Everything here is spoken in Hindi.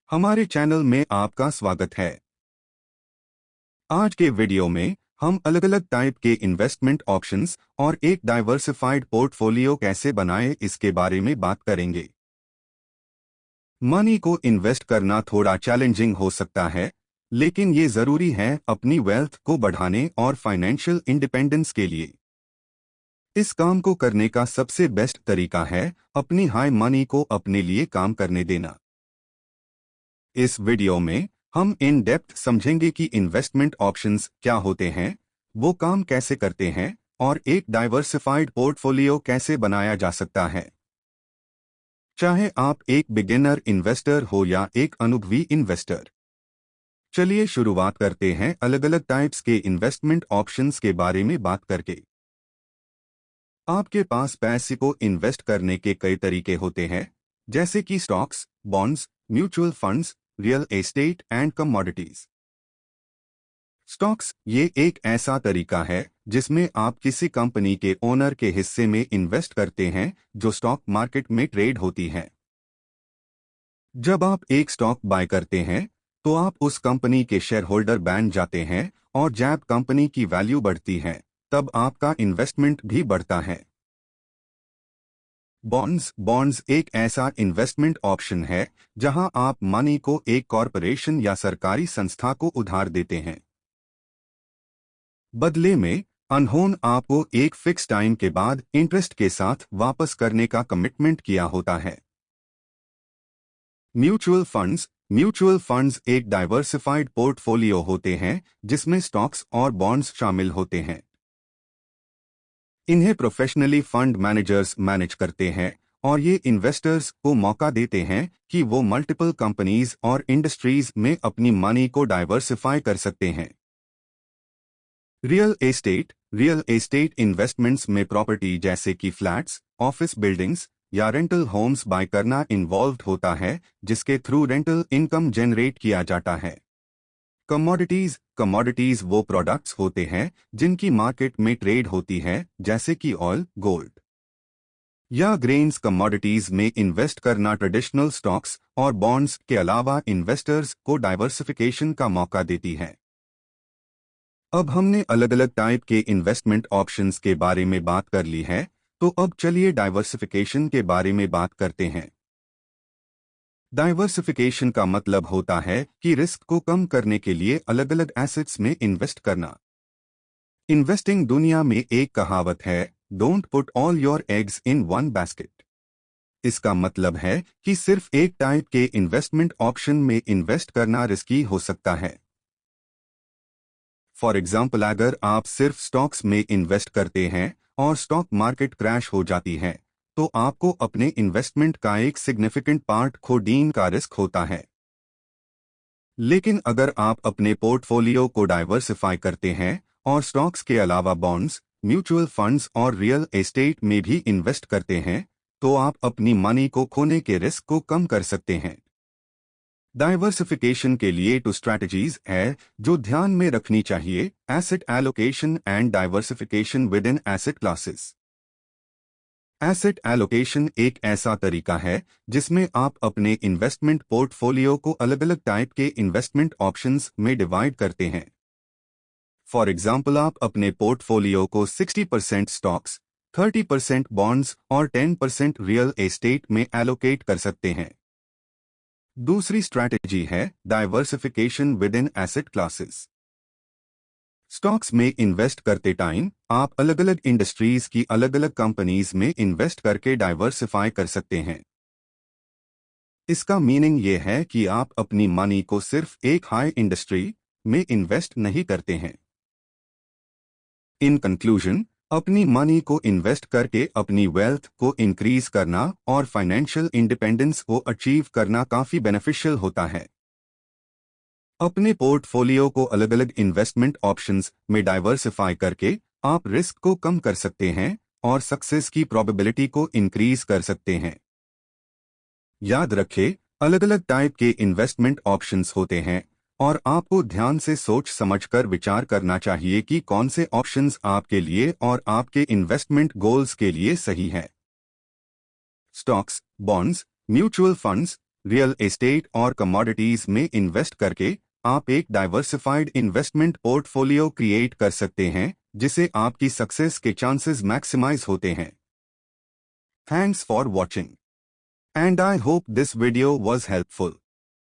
हमारे चैनल में आपका स्वागत है। आज के वीडियो में हम अलग अलग टाइप के इन्वेस्टमेंट ऑप्शंस और एक डाइवर्सिफाइड पोर्टफोलियो कैसे बनाएं इसके बारे में बात करेंगे। मनी को इन्वेस्ट करना थोड़ा चैलेंजिंग हो सकता है, लेकिन ये जरूरी है अपनी वेल्थ को बढ़ाने और फाइनेंशियल इंडिपेंडेंस के लिए। इस काम को करने का सबसे बेस्ट तरीका है अपनी हाई मनी को अपने लिए काम करने देना। इस वीडियो में हम इन डेप्थ समझेंगे कि इन्वेस्टमेंट ऑप्शंस क्या होते हैं, वो काम कैसे करते हैं और एक डाइवर्सिफाइड पोर्टफोलियो कैसे बनाया जा सकता है। चाहे आप एक बिगिनर इन्वेस्टर हो या एक अनुभवी इन्वेस्टर। चलिए शुरुआत करते हैं अलग अलग टाइप्स के इन्वेस्टमेंट ऑप्शंस के बारे में बात करके। आपके पास पैसे को इन्वेस्ट करने के कई तरीके होते हैं, जैसे कि stocks, bonds, mutual funds, real estate and commodities. Stocks ये एक ऐसा तरीका है जिसमें आप किसी कंपनी के ओनर के हिस्से में इन्वेस्ट करते हैं जो स्टॉक मार्केट में ट्रेड होती है। जब आप एक स्टॉक बाय करते हैं तो आप उस कंपनी के शेयर होल्डर बन जाते हैं और जब कंपनी की वैल्यू बढ़ती है तब आपका इन्वेस्टमेंट भी बढ़ता है। बॉन्ड्स एक ऐसा इन्वेस्टमेंट ऑप्शन है जहां आप मनी को एक कॉरपोरेशन या सरकारी संस्था को उधार देते हैं। बदले में अनहोन आपको एक फिक्स टाइम के बाद इंटरेस्ट के साथ वापस करने का कमिटमेंट किया होता है। म्यूचुअल फंड्स एक डाइवर्सिफाइड पोर्टफोलियो होते हैं जिसमें स्टॉक्स और बॉन्ड्स शामिल होते हैं। इन्हें प्रोफेशनली फंड मैनेजर्स मैनेज करते हैं और ये इन्वेस्टर्स को मौका देते हैं कि वो मल्टीपल कंपनीज और इंडस्ट्रीज में अपनी मनी को डाइवर्सिफाई कर सकते हैं। रियल एस्टेट इन्वेस्टमेंट्स में प्रॉपर्टी जैसे कि फ्लैट्स, ऑफिस बिल्डिंग्स या रेंटल होम्स बाय करना इन्वॉल्व होता है, जिसके थ्रू रेंटल इनकम जनरेट किया जाता है। कमोडिटीज वो प्रोडक्ट्स होते हैं जिनकी मार्केट में ट्रेड होती है, जैसे कि ऑयल, गोल्ड या ग्रेन्स। कमोडिटीज में इन्वेस्ट करना ट्रेडिशनल स्टॉक्स और बॉन्ड्स के अलावा इन्वेस्टर्स को डाइवर्सिफिकेशन का मौका देती है। अब हमने अलग अलग टाइप के इन्वेस्टमेंट ऑप्शंस के बारे में बात कर ली है, तो अब चलिए डाइवर्सिफिकेशन के बारे में बात करते हैं। डाइवर्सिफिकेशन का मतलब होता है कि रिस्क को कम करने के लिए अलग अलग एसेट्स में इन्वेस्ट करना। इन्वेस्टिंग दुनिया में एक कहावत है, don't put all your eggs in one basket. इसका मतलब है कि सिर्फ एक टाइप के इन्वेस्टमेंट ऑप्शन में इन्वेस्ट करना रिस्की हो सकता है। फॉर एग्जाम्पल, अगर आप सिर्फ स्टॉक्स में इन्वेस्ट करते हैं और स्टॉक मार्केट क्रैश हो जाती है तो आपको अपने इन्वेस्टमेंट का एक सिग्निफिकेंट पार्ट खोने का रिस्क होता है। लेकिन अगर आप अपने पोर्टफोलियो को डाइवर्सिफाई करते हैं और स्टॉक्स के अलावा बॉन्ड्स, म्यूचुअल फंड्स और रियल एस्टेट में भी इन्वेस्ट करते हैं तो आप अपनी मनी को खोने के रिस्क को कम कर सकते हैं। डाइवर्सिफिकेशन के लिए 2 स्ट्रैटेजीज है जो ध्यान में रखनी चाहिए: asset allocation and diversification with in asset classes. Asset allocation एक ऐसा तरीका है जिसमें आप अपने इन्वेस्टमेंट पोर्टफोलियो को अलग अलग टाइप के इन्वेस्टमेंट ऑप्शंस में डिवाइड करते हैं। फॉर एग्जाम्पल, आप अपने पोर्टफोलियो को 60% स्टॉक्स, 30% बॉन्ड्स और 10% रियल एस्टेट में एलोकेट कर सकते हैं। दूसरी स्ट्रैटेजी है diversification with in asset classes. Stocks में इन्वेस्ट करते टाइम आप अलग अलग इंडस्ट्रीज की अलग अलग कंपनीज में इन्वेस्ट करके डाइवर्सिफाई कर सकते हैं। इसका मीनिंग ये है कि आप अपनी मनी को सिर्फ एक हाई इंडस्ट्री में इन्वेस्ट नहीं करते हैं। इन कंक्लूजन, अपनी मनी को इन्वेस्ट करके अपनी वेल्थ को इंक्रीज करना और फाइनेंशियल इंडिपेंडेंस को अचीव करना काफी बेनिफिशियल होता है। अपने पोर्टफोलियो को अलग अलग इन्वेस्टमेंट ऑप्शंस में डाइवर्सिफाई करके आप रिस्क को कम कर सकते हैं और सक्सेस की प्रोबेबिलिटी को इंक्रीज कर सकते हैं। याद रखें, अलग अलग टाइप के इन्वेस्टमेंट ऑप्शंस होते हैं और आपको ध्यान से सोच समझकर विचार करना चाहिए कि कौन से ऑप्शंस आपके लिए और आपके इन्वेस्टमेंट गोल्स के लिए सही है। Stocks, bonds, mutual funds, real estate और कमोडिटीज में इन्वेस्ट करके आप एक डाइवर्सिफाइड इन्वेस्टमेंट पोर्टफोलियो क्रिएट कर सकते हैं जिसे आपकी सक्सेस के चांसेस मैक्सिमाइज होते हैं। Thanks for watching and I hope this video was helpful.